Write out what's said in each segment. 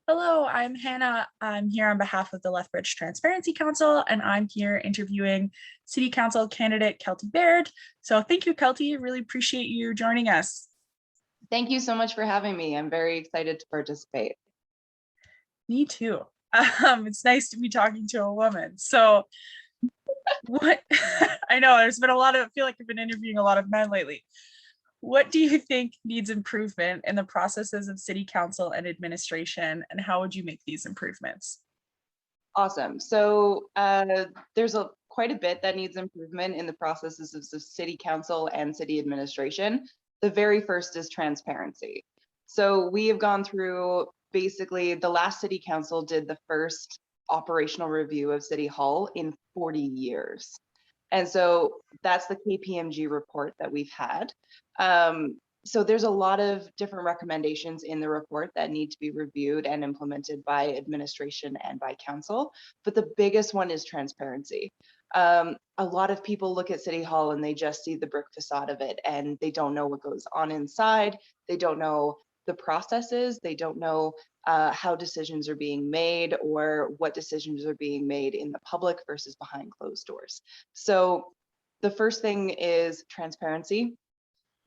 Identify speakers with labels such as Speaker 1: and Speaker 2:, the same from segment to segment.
Speaker 1: Hello, I'm Hannah. I'm here on behalf of the Lethbridge Transparency Council, and I'm here interviewing City Council candidate Kelti Baird. So thank you, Kelti. Really appreciate you joining us.
Speaker 2: Thank you so much for having me. I'm very excited to participate.
Speaker 1: Me too. It's nice to be talking to a woman. So what, I know there's been I feel like I've been interviewing a lot of men lately. What do you think needs improvement in the processes of City Council and administration, and how would you make these improvements?
Speaker 2: Awesome. So there's quite a bit that needs improvement in the processes of the city council and city administration. The very first is transparency. So we have gone through basically the last city council did the first operational review of City Hall in 40 years. And so that's the KPMG report that we've had. So there's a lot of different recommendations in the report that need to be reviewed and implemented by administration and by council. But the biggest one is transparency. A lot of people look at City Hall and they just see the brick facade of it and they don't know what goes on inside. They don't know the processes. They don't know how decisions are being made or what decisions are being made in the public versus behind closed doors. So the first thing is transparency.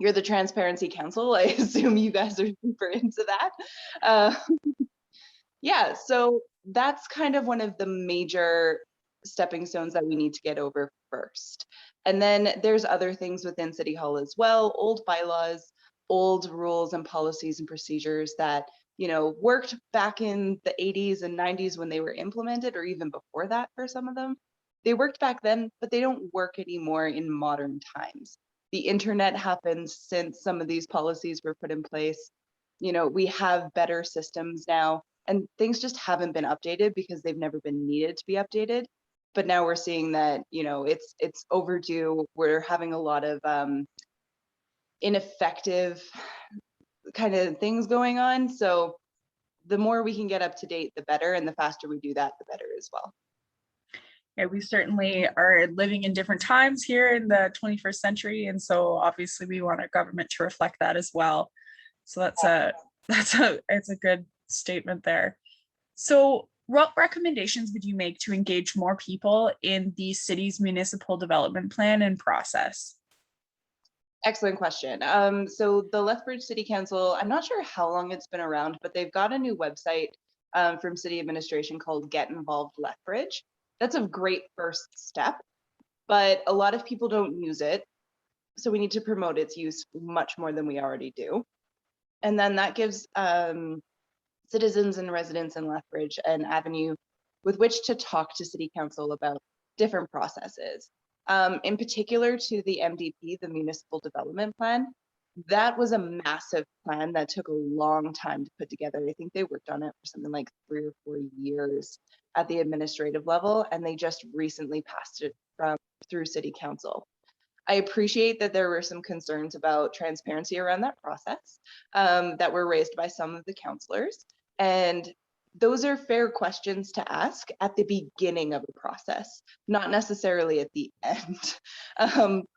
Speaker 2: You're the Transparency Council. I assume you guys are super into that. Yeah, so that's kind of one of the major stepping stones that we need to get over first. And then there's other things within City Hall as well, old bylaws, old rules and policies and procedures that, worked back in the 80s and 90s when they were implemented, or even before that for some of them. They worked back then, but they don't work anymore in modern times. The internet happened since some of these policies were put in place. We have better systems now, and things just haven't been updated because they've never been needed to be updated. But now we're seeing that, it's overdue. We're having a lot of ineffective kind of things going on. So the more we can get up to date, the better, and the faster we do that, the better as well.
Speaker 1: Yeah, we certainly are living in different times here in the 21st century, and so obviously we want our government to reflect that as well. So it's a good statement there. So what recommendations would you make to engage more people in the city's municipal development plan and process?
Speaker 2: Excellent question. So the Lethbridge City Council, I'm not sure how long it's been around, but they've got a new website from city administration called Get Involved Lethbridge. That's a great first step, but a lot of people don't use it. So we need to promote its use much more than we already do. And then that gives citizens and residents in Lethbridge an avenue with which to talk to City Council about different processes. In particular to the MDP, the Municipal Development Plan, that was a massive plan that took a long time to put together. I think they worked on it for something like 3 or 4 years at the administrative level, and they just recently passed it through City Council. I appreciate that there were some concerns about transparency around that process that were raised by some of the councillors. And those are fair questions to ask at the beginning of the process, not necessarily at the end.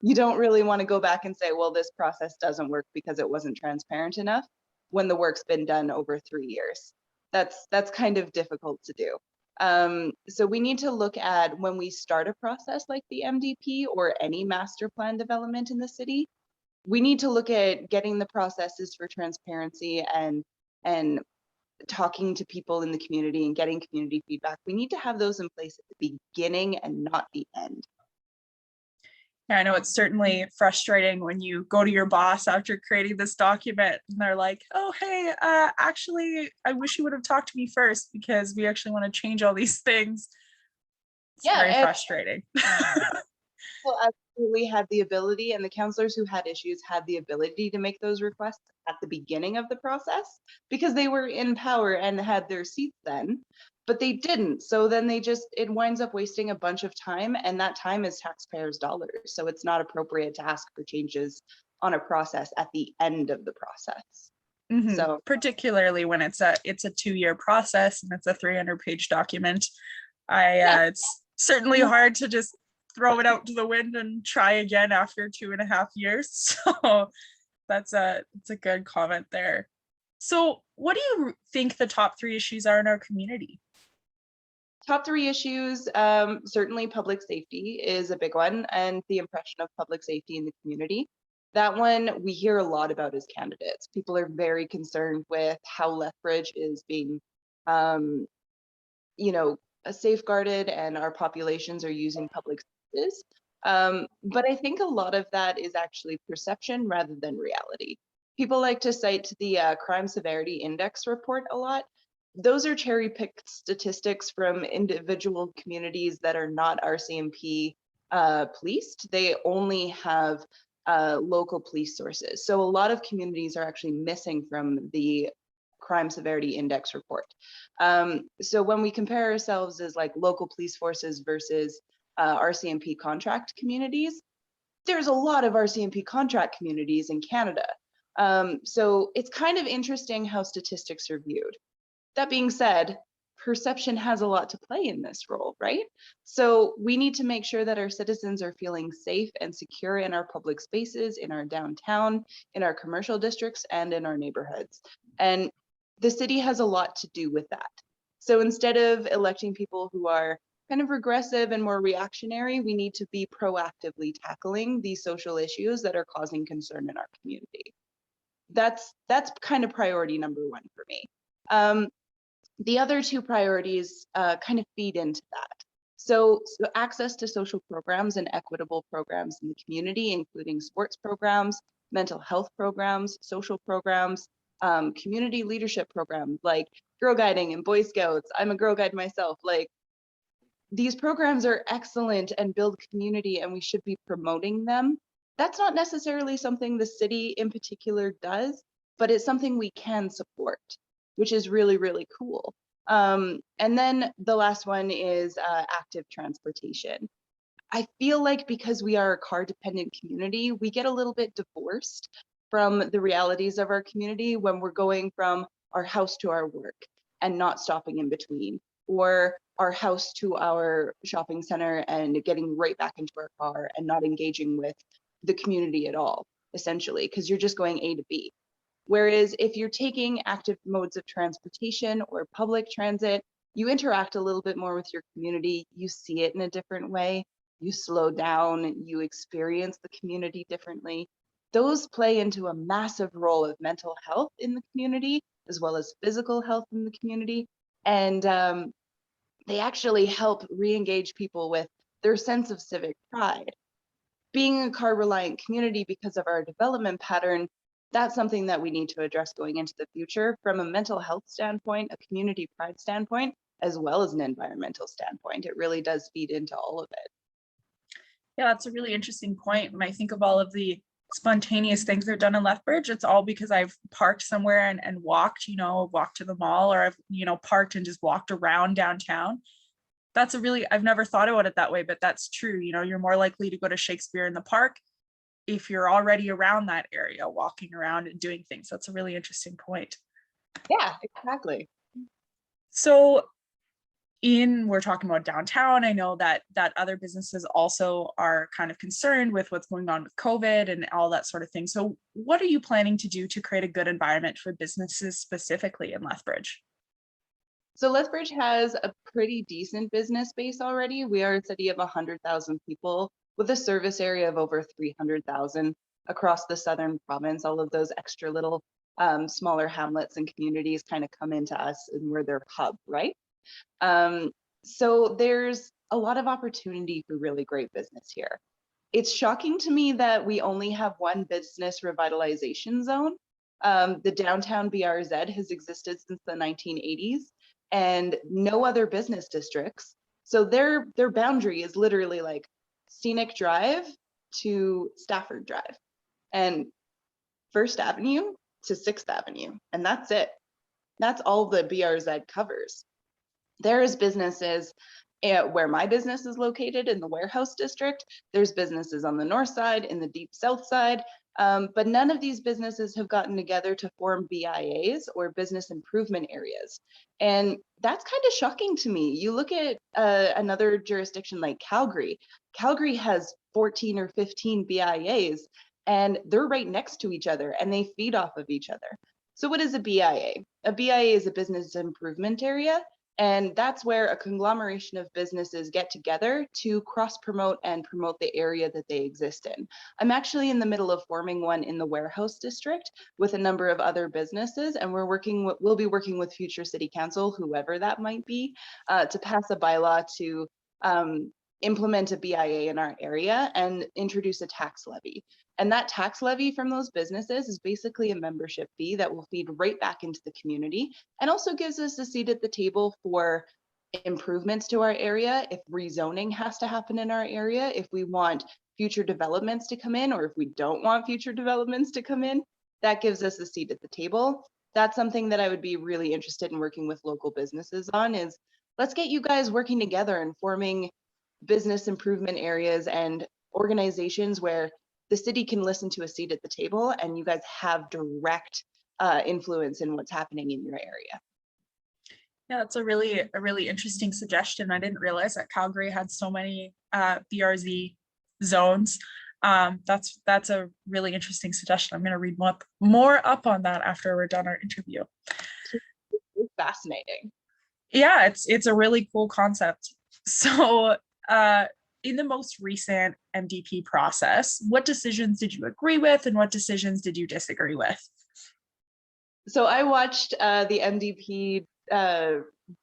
Speaker 2: You don't really want to go back and say, well, this process doesn't work because it wasn't transparent enough when the work's been done over 3 years. That's kind of difficult to do. So we need to look at when we start a process like the MDP or any master plan development in the city, we need to look at getting the processes for transparency and talking to people in the community and getting community feedback. We need to have those in place at the beginning and not the end.
Speaker 1: Yeah, I know it's certainly frustrating when you go to your boss after creating this document and they're like, oh, hey, actually, I wish you would have talked to me first because we actually want to change all these things. It's very frustrating.
Speaker 2: People absolutely had the ability, and the councillors who had issues had the ability to make those requests at the beginning of the process because they were in power and had their seats then, but they didn't. So then it winds up wasting a bunch of time, and that time is taxpayers' dollars. So it's not appropriate to ask for changes on a process at the end of the process.
Speaker 1: Mm-hmm. So particularly when it's a 2-year process and it's a 300-page document, it's certainly hard to just throw it out to the wind and try again after 2.5 years. So it's a good comment there. So what do you think the top 3 issues are in our community?
Speaker 2: Top 3 issues, certainly public safety is a big one, and the impression of public safety in the community. That one we hear a lot about as candidates. People are very concerned with how Lethbridge is being, um, you know, safeguarded, and our populations are using public spaces. But I think a lot of that is actually perception rather than reality. People like to cite the Crime Severity Index report a lot. Those are cherry picked statistics from individual communities that are not RCMP policed. They only have local police sources. So a lot of communities are actually missing from the Crime Severity Index report. So when we compare ourselves as like local police forces versus RCMP contract communities, there's a lot of RCMP contract communities in Canada. So it's kind of interesting how statistics are viewed. That being said, perception has a lot to play in this role, right? So we need to make sure that our citizens are feeling safe and secure in our public spaces, in our downtown, in our commercial districts, and in our neighborhoods. And the city has a lot to do with that. So instead of electing people who are kind of regressive and more reactionary, we need to be proactively tackling these social issues that are causing concern in our community. That's kind of priority number 1 for me. The other 2 priorities kind of feed into that. So access to social programs and equitable programs in the community, including sports programs, mental health programs, social programs, community leadership programs like Girl Guiding and Boy Scouts. I'm a Girl Guide myself. Like, these programs are excellent and build community, and we should be promoting them. That's not necessarily something the city in particular does, but it's something we can support, which is really, really cool. And then the last one is active transportation. I feel like because we are a car dependent community, we get a little bit divorced from the realities of our community when we're going from our house to our work and not stopping in between, or our house to our shopping center and getting right back into our car and not engaging with the community at all, essentially, because you're just going A to B. Whereas if you're taking active modes of transportation or public transit, you interact a little bit more with your community, you see it in a different way, you slow down, you experience the community differently. Those play into a massive role of mental health in the community, as well as physical health in the community. And they actually help re-engage people with their sense of civic pride. Being a car reliant community because of our development pattern, that's something that we need to address going into the future from a mental health standpoint, a community pride standpoint, as well as an environmental standpoint. It really does feed into all of it.
Speaker 1: Yeah, that's a really interesting point. When I think of all of the spontaneous things that are done in Lethbridge, it's all because I've parked somewhere and walked, walked to the mall, or I've, parked and just walked around downtown. That's I've never thought about it that way, but that's true. You're more likely to go to Shakespeare in the Park if you're already around that area, walking around and doing things. That's a really interesting point.
Speaker 2: Yeah, exactly.
Speaker 1: So we're talking about downtown. I know that other businesses also are kind of concerned with what's going on with COVID and all that sort of thing. So what are you planning to do to create a good environment for businesses specifically in Lethbridge?
Speaker 2: So Lethbridge has a pretty decent business base already. We are a city of 100,000 people with a service area of over 300,000 across the southern province. All of those extra little smaller hamlets and communities kind of come into us, and we're their hub, right? So there's a lot of opportunity for really great business here. It's shocking to me that we only have one business revitalization zone. The downtown BRZ has existed since the 1980s, and no other business districts. So their boundary is literally like Scenic Drive to Stafford Drive, and First Avenue to 6th Avenue, and that's it. That's all the BRZ covers. There's businesses where my business is located in the warehouse district. There's businesses on the north side, in the deep south side, but none of these businesses have gotten together to form BIAs or business improvement areas. And that's kind of shocking to me. You look at another jurisdiction like Calgary. Calgary has 14 or 15 BIAs, and they're right next to each other and they feed off of each other. So what is a BIA? A BIA is a business improvement area, and that's where a conglomeration of businesses get together to cross-promote and promote the area that they exist in. I'm actually in the middle of forming one in the warehouse district with a number of other businesses, and we'll be working with future city council, whoever that might be, to pass a bylaw to implement a BIA in our area and introduce a tax levy. And that tax levy from those businesses is basically a membership fee that will feed right back into the community, and also gives us a seat at the table for improvements to our area. If rezoning has to happen in our area, if we want future developments to come in, or if we don't want future developments to come in, that gives us a seat at the table. That's something that I would be really interested in working with local businesses on, is let's get you guys working together and forming business improvement areas and organizations where the city can listen to a seat at the table and you guys have direct influence in what's happening in your area.
Speaker 1: Yeah, that's a really interesting suggestion. I didn't realize that Calgary had so many BRZ zones. That's a really interesting suggestion. I'm going to read more up on that after we're done our interview.
Speaker 2: It's fascinating.
Speaker 1: Yeah, it's a really cool concept. So in the most recent MDP process, what decisions did you agree with and what decisions did you disagree with?
Speaker 2: So I watched the MDP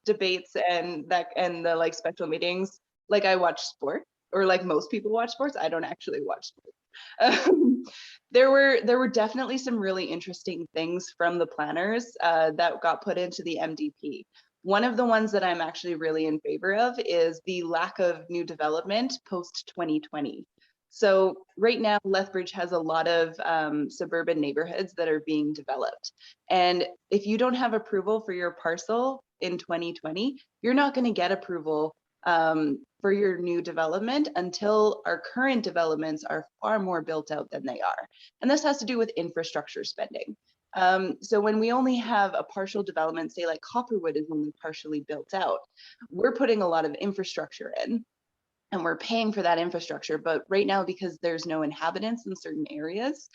Speaker 2: debates and the like special meetings. Like I watch sport, or like most people watch sports. I don't actually watch sports. There were definitely some really interesting things from the planners that got put into the MDP. One of the ones that I'm actually really in favor of is the lack of new development post 2020. So right now, Lethbridge has a lot of suburban neighborhoods that are being developed. And if you don't have approval for your parcel in 2020, you're not going to get approval for your new development until our current developments are far more built out than they are. And this has to do with infrastructure spending. So when we only have a partial development, say like Copperwood is only partially built out, we're putting a lot of infrastructure in and we're paying for that infrastructure. But right now, because there's no inhabitants in certain areas,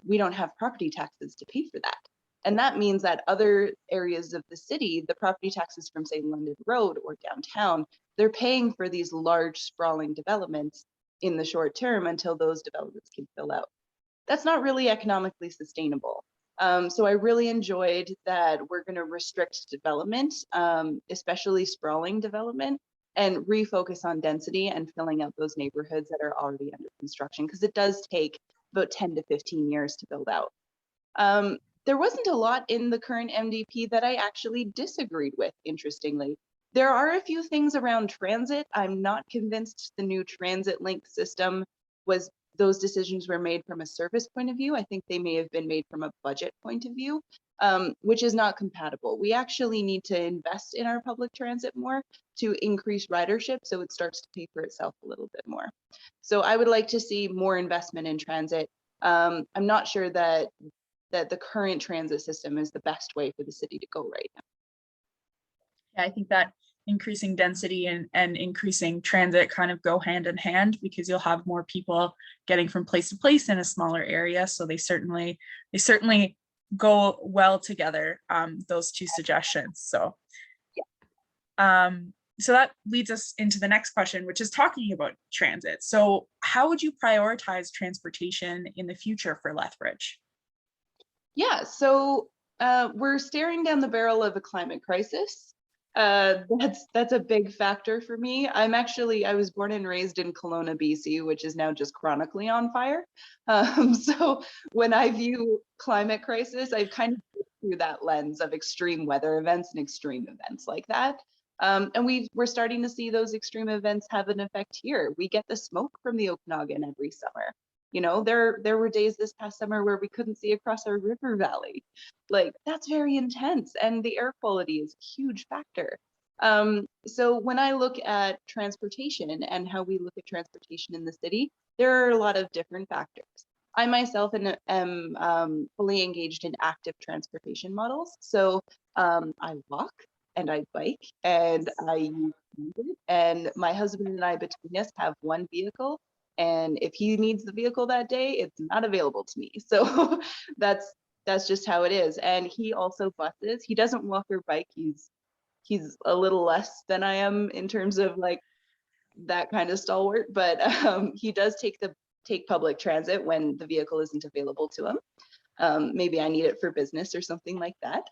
Speaker 2: we don't have property taxes to pay for that. And that means that other areas of the city, the property taxes from say London Road or downtown, they're paying for these large sprawling developments in the short term until those developments can fill out. That's not really economically sustainable. So I really enjoyed that we're going to restrict development, especially sprawling development, and refocus on density and filling out those neighborhoods that are already under construction, because it does take about 10 to 15 years to build out. There wasn't a lot in the current MDP that I actually disagreed with, interestingly. There are a few things around transit. I'm not convinced the new transit link system was, those decisions were made from a service point of view. I think they may have been made from a budget point of view, which is not compatible. We actually need to invest in our public transit more to increase ridership so it starts to pay for itself a little bit more. So I would like to see more investment in transit. I'm not sure that the current transit system is the best way for the city to go right now.
Speaker 1: Yeah, I think that increasing density and increasing transit kind of go hand in hand, because you'll have more people getting from place to place in a smaller area. So they certainly go well together, those two suggestions. So so that leads us into the next question, which is talking about transit. So how would you prioritize transportation in the future for Lethbridge?
Speaker 2: Yeah, so we're staring down the barrel of a climate crisis. That's a big factor for me. I was born and raised in Kelowna, BC, which is now just chronically on fire. So when I view climate crisis, I've kind of through that lens of extreme weather events and extreme events like that. And we're starting to see those extreme events have an effect here. We get the smoke from the Okanagan every summer. You know, there were days this past summer where we couldn't see across our river valley. Like, that's very intense, and the air quality is a huge factor. So when I look at transportation and how we look at transportation in the city, there are a lot of different factors. I myself am fully engaged in active transportation models. So I walk and I bike and I use transit, and my husband and I between us have one vehicle. And if he needs the vehicle that day, it's not available to me. So that's That's just how it is. And he also buses. He doesn't walk or bike. He's a little less than I am in terms of like that kind of stalwart, but he does take public transit when the vehicle isn't available to him. Maybe I need it for business or something like that.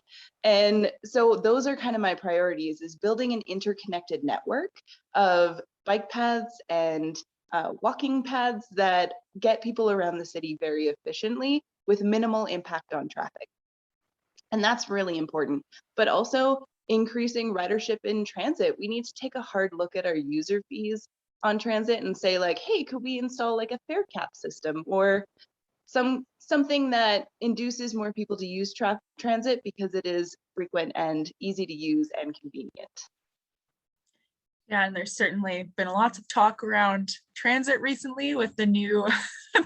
Speaker 2: And so those are kind of my priorities, is building an interconnected network of bike paths and walking paths that get people around the city very efficiently with minimal impact on traffic. And that's really important, but also increasing ridership in transit. We need to take a hard look at our user fees on transit and say like, hey, could we install like a fare cap system or something that induces more people to use transit because it is frequent and easy to use and convenient.
Speaker 1: Yeah, and there's certainly been lots of talk around transit recently with the new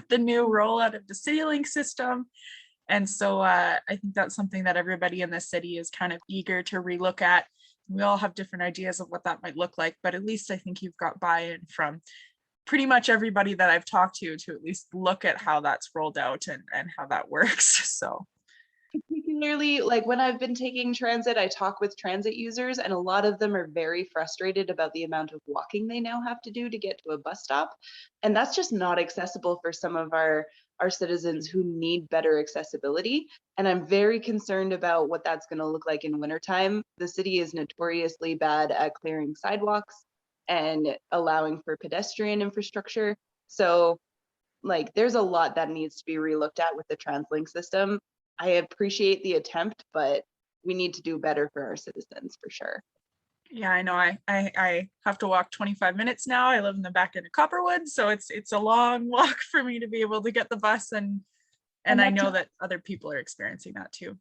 Speaker 1: the new rollout of the CityLink system. And so I think that's something that everybody in the city is kind of eager to relook at. We all have different ideas of what that might look like, but at least I think you've got buy-in from pretty much everybody that I've talked to at least look at how that's rolled out and how that works. So
Speaker 2: particularly like when I've been taking transit, I talk with transit users and a lot of them are very frustrated about the amount of walking they now have to do to get to a bus stop. And that's just not accessible for some of our citizens who need better accessibility. And I'm very concerned about what that's going to look like in wintertime. The city is notoriously bad at clearing sidewalks and allowing for pedestrian infrastructure. So like there's a lot that needs to be relooked at with the TransLink system. I appreciate the attempt, but we need to do better for our citizens for sure.
Speaker 1: yeah, I know I have to walk 25 minutes now. I live in the back end of Copperwood, so it's a long walk for me to be able to get the bus, and I know that other people are experiencing that too.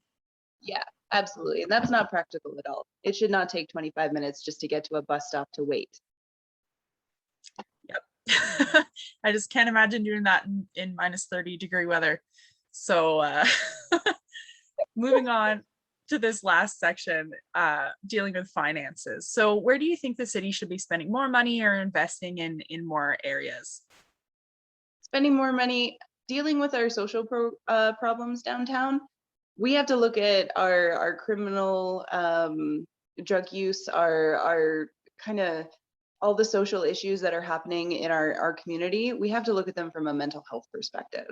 Speaker 2: Yeah, absolutely. And that's not practical at all. It should not take 25 minutes just to get to a bus stop to wait.
Speaker 1: Yep. I just can't imagine doing that in minus 30-degree weather. So moving on to this last section, dealing with finances. So where do you think the city should be spending more money or investing in more areas?
Speaker 2: Spending more money dealing with our social problems downtown. We have to look at our criminal drug use, our kind of all the social issues that are happening in our community. We have to look at them from a mental health perspective.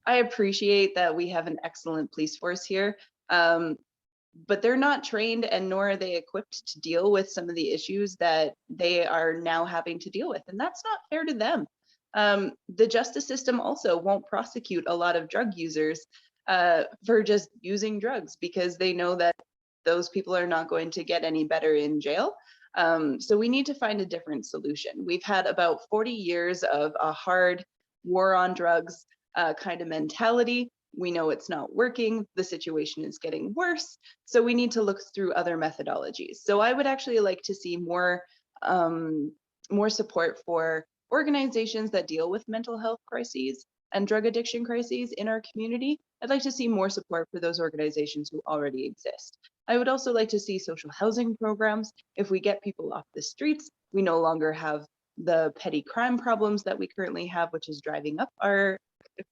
Speaker 2: I appreciate that we have an excellent police force here, but they're not trained and nor are they equipped to deal with some of the issues that they are now having to deal with. And that's not fair to them. The justice system also won't prosecute a lot of drug users for just using drugs because they know that those people are not going to get any better in jail. So we need to find a different solution. We've had about 40 years of a hard war on drugs kind of mentality. We know it's not working. The situation is getting worse. So we need to look through other methodologies. So I would actually like to see more support for organizations that deal with mental health crises and drug addiction crises in our community. I'd like to see more support for those organizations who already exist. I would also like to see social housing programs. If we get people off the streets, we no longer have the petty crime problems that we currently have, which is driving up our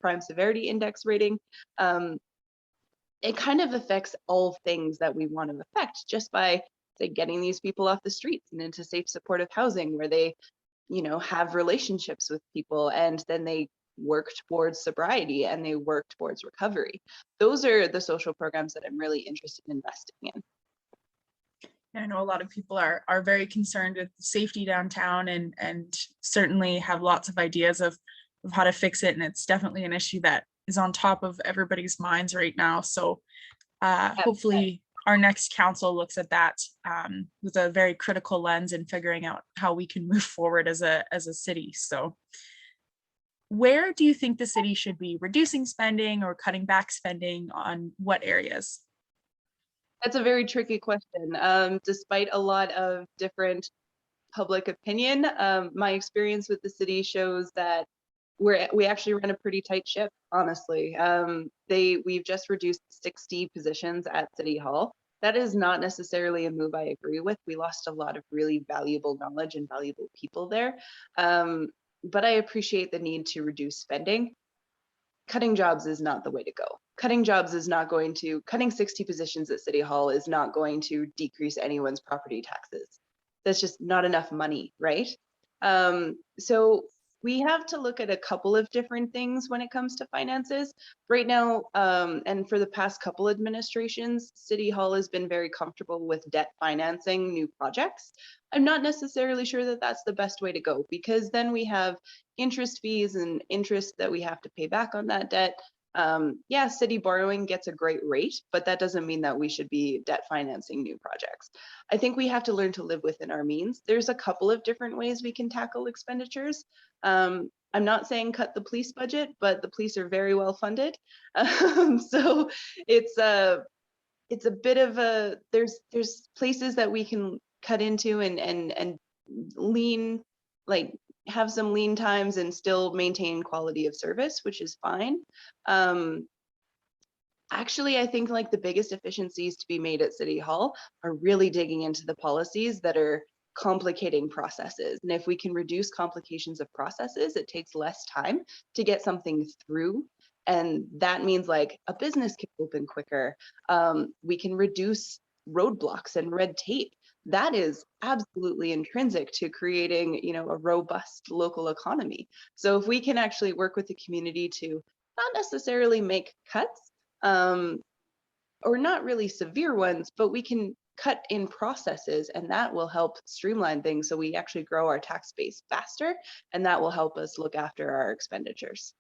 Speaker 2: crime severity index rating. It kind of affects all things that we want to affect just by, say, getting these people off the streets and into safe, supportive housing where they, have relationships with people and then they work towards sobriety and they work towards recovery. Those are the social programs that I'm really interested in investing in.
Speaker 1: I know a lot of people are very concerned with safety downtown and certainly have lots of ideas of how to fix it. And it's definitely an issue that is on top of everybody's minds right now. So hopefully our next council looks at that with a very critical lens and figuring out how we can move forward as a city. So where do you think the city should be reducing spending or cutting back spending on what areas?
Speaker 2: That's a very tricky question. Despite a lot of different public opinion, my experience with the city shows that we actually run a pretty tight ship, honestly. We've just reduced 60 positions at City Hall. That is not necessarily a move I agree with. We lost a lot of really valuable knowledge and valuable people there. But I appreciate the need to reduce spending. Cutting jobs is not the way to go. cutting jobs is not going to, cutting 60 positions at City Hall is not going to decrease anyone's property taxes. That's just not enough money, right? So we have to look at a couple of different things when it comes to finances. Right now, and for the past couple administrations, City Hall has been very comfortable with debt financing new projects. I'm not necessarily sure that that's the best way to go, because then we have interest fees and interest that we have to pay back on that debt. Yeah, city borrowing gets a great rate, but that doesn't mean that we should be debt financing new projects. I think we have to learn to live within our means. There's a couple of different ways we can tackle expenditures. I'm not saying cut the police budget, but the police are very well funded. So it's a bit of a, there's places that we can cut into and lean, like have some lean times and still maintain quality of service, which is fine. Actually, I think like the biggest efficiencies to be made at City Hall are really digging into the policies that are complicating processes. And if we can reduce complications of processes, it takes less time to get something through. And that means like a business can open quicker. We can reduce roadblocks and red tape. That is absolutely intrinsic to creating, you know, a robust local economy. So if we can actually work with the community to not necessarily make cuts, or not really severe ones, but we can cut in processes, and that will help streamline things so we actually grow our tax base faster, and that will help us look after our expenditures.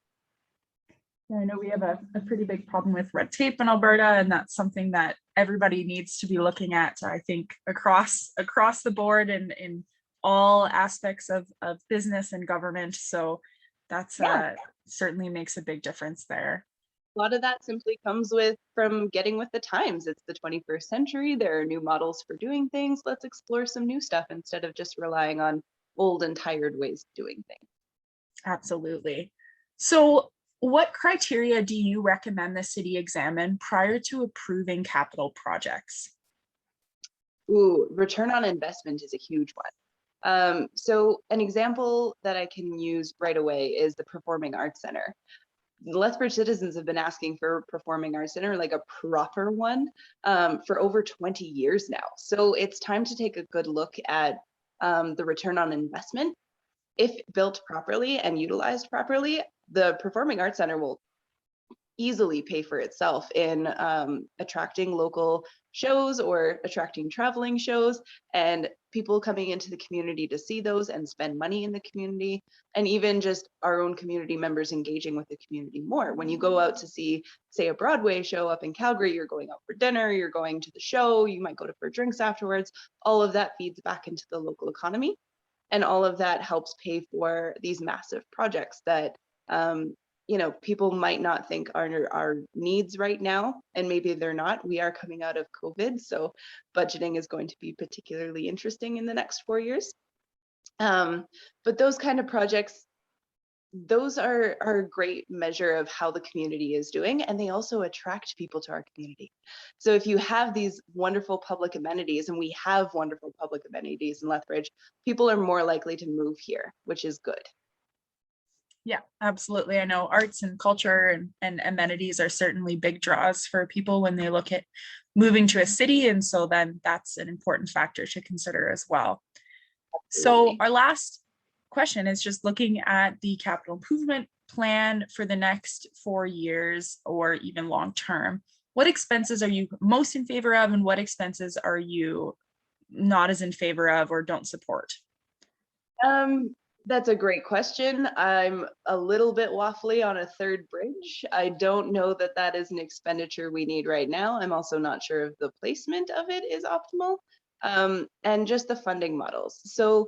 Speaker 1: Yeah, I know we have a pretty big problem with red tape in Alberta, and that's something that everybody needs to be looking at, I think, across the board and in all aspects of business and government. So that's certainly makes a big difference there.
Speaker 2: A lot of that simply comes from getting with the times. It's the 21st century. There are new models for doing things. Let's explore some new stuff instead of just relying on old and tired ways of doing things.
Speaker 1: Absolutely. So what criteria do you recommend the city examine prior to approving capital projects?
Speaker 2: Ooh, return on investment is a huge one. So an example that I can use right away is the Performing Arts Center. The Lethbridge citizens have been asking for a Performing Arts Center, like a proper one, for over 20 years now. So it's time to take a good look at the return on investment. If built properly and utilized properly, the Performing Arts Center will easily pay for itself in attracting local shows or attracting traveling shows and people coming into the community to see those and spend money in the community, and even just our own community members engaging with the community more. When you go out to see, say, a Broadway show up in Calgary, you're going out for dinner, you're going to the show, you might go for drinks afterwards. All of that feeds back into the local economy, and all of that helps pay for these massive projects that you know, people might not think are our needs right now, and maybe they're not. We are coming out of COVID, so budgeting is going to be particularly interesting in the next 4 years. But those kind of projects, those are a great measure of how the community is doing, and they also attract people to our community. So if you have these wonderful public amenities, and we have wonderful public amenities in Lethbridge, people are more likely to move here, which is good.
Speaker 1: Yeah, absolutely. I know arts and culture and amenities are certainly big draws for people when they look at moving to a city. And so then that's an important factor to consider as well. So our last question is just looking at the capital improvement plan for the next 4 years or even long term. What expenses are you most in favor of, and what expenses are you not as in favor of or don't support?
Speaker 2: That's a great question. I'm a little bit waffly on a third bridge. I don't know that that is an expenditure we need right now. I'm also not sure if the placement of it is optimal, and just the funding models. So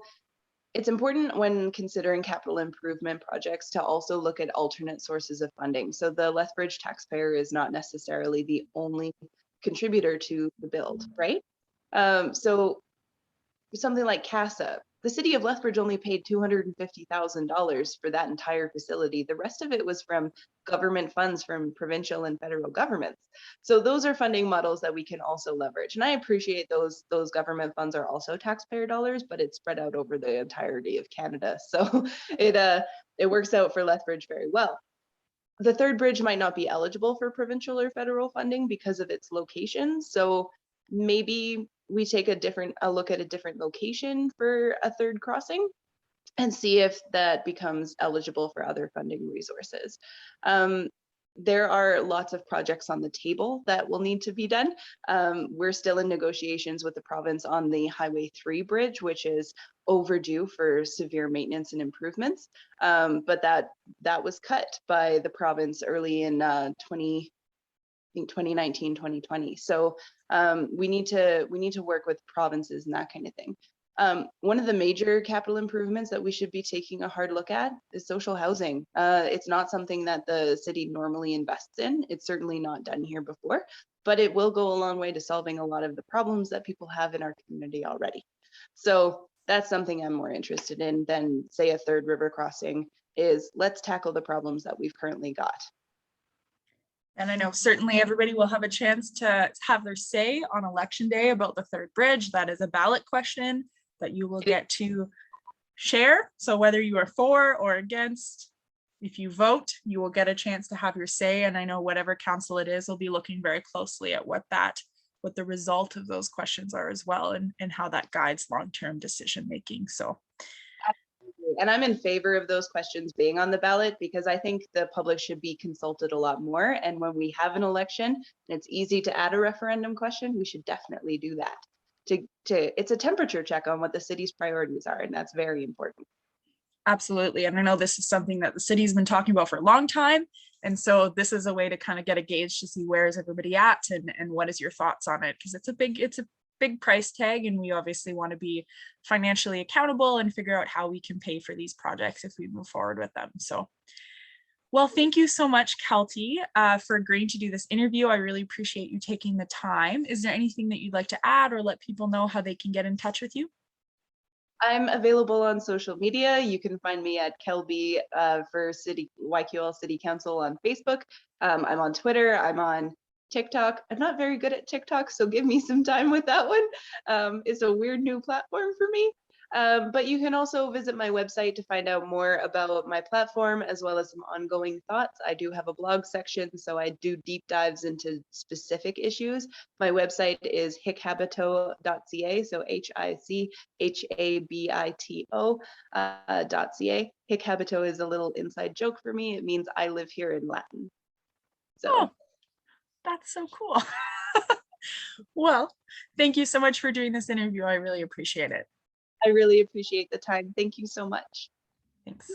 Speaker 2: it's important when considering capital improvement projects to also look at alternate sources of funding. So the Lethbridge taxpayer is not necessarily the only contributor to the build, right? So something like CASA, the city of Lethbridge only paid $250,000 for that entire facility. The rest of it was from government funds from provincial and federal governments. So those are funding models that we can also leverage. And I appreciate those government funds are also taxpayer dollars, but it's spread out over the entirety of Canada. So it works out for Lethbridge very well. the third bridge might not be eligible for provincial or federal funding because of its location. So maybe we take a look at a different location for a third crossing and see if that becomes eligible for other funding resources. There are lots of projects on the table that will need to be done. We're still in negotiations with the province on the Highway 3 bridge, which is overdue for severe maintenance and improvements. But that was cut by the province early in 2019, 2020. So we need to work with provinces and that kind of thing. One of the major capital improvements that we should be taking a hard look at is social housing. It's not something that the city normally invests in. It's certainly not done here before, but it will go a long way to solving a lot of the problems that people have in our community already. So that's something I'm more interested in than, say, a third river crossing. Is let's tackle the problems that we've currently got.
Speaker 1: And I know certainly everybody will have a chance to have their say on election day about the third bridge. That is a ballot question that you will get to share. So whether you are for or against, if you vote, you will get a chance to have your say. And I know whatever council it is will be looking very closely at what the result of those questions are as well, and how that guides long-term decision making. So.
Speaker 2: And I'm in favor of those questions being on the ballot because I think the public should be consulted a lot more. And when we have an election and it's easy to add a referendum question, we should definitely do that. It's a temperature check on what the city's priorities are, and that's very important.
Speaker 1: Absolutely. And I know this is something that the city's been talking about for a long time. And so this is a way to kind of get a gauge to see where is everybody at and what is your thoughts on it? Because it's a big price tag, and we obviously want to be financially accountable and figure out how we can pay for these projects if we move forward with them. So, well, thank you so much, Kelti, for agreeing to do this interview. I really appreciate you taking the time. Is there anything that you'd like to add or let people know how they can get in touch with you?
Speaker 2: I'm available on social media. You can find me at Kelby for YQL City Council on Facebook. I'm on Twitter. I'm on TikTok. I'm not very good at TikTok, so give me some time with that one. It's a weird new platform for me. But you can also visit my website to find out more about my platform as well as some ongoing thoughts. I do have a blog section, so I do deep dives into specific issues. My website is hickhabito.ca, so HICHABITO.ca. Hickhabito is a little inside joke for me. It means I live here in Latin. So.
Speaker 1: Oh, that's so cool. Well, thank you so much for doing this interview. I really appreciate it.
Speaker 2: I really appreciate the time. Thank you so much.
Speaker 1: Thanks.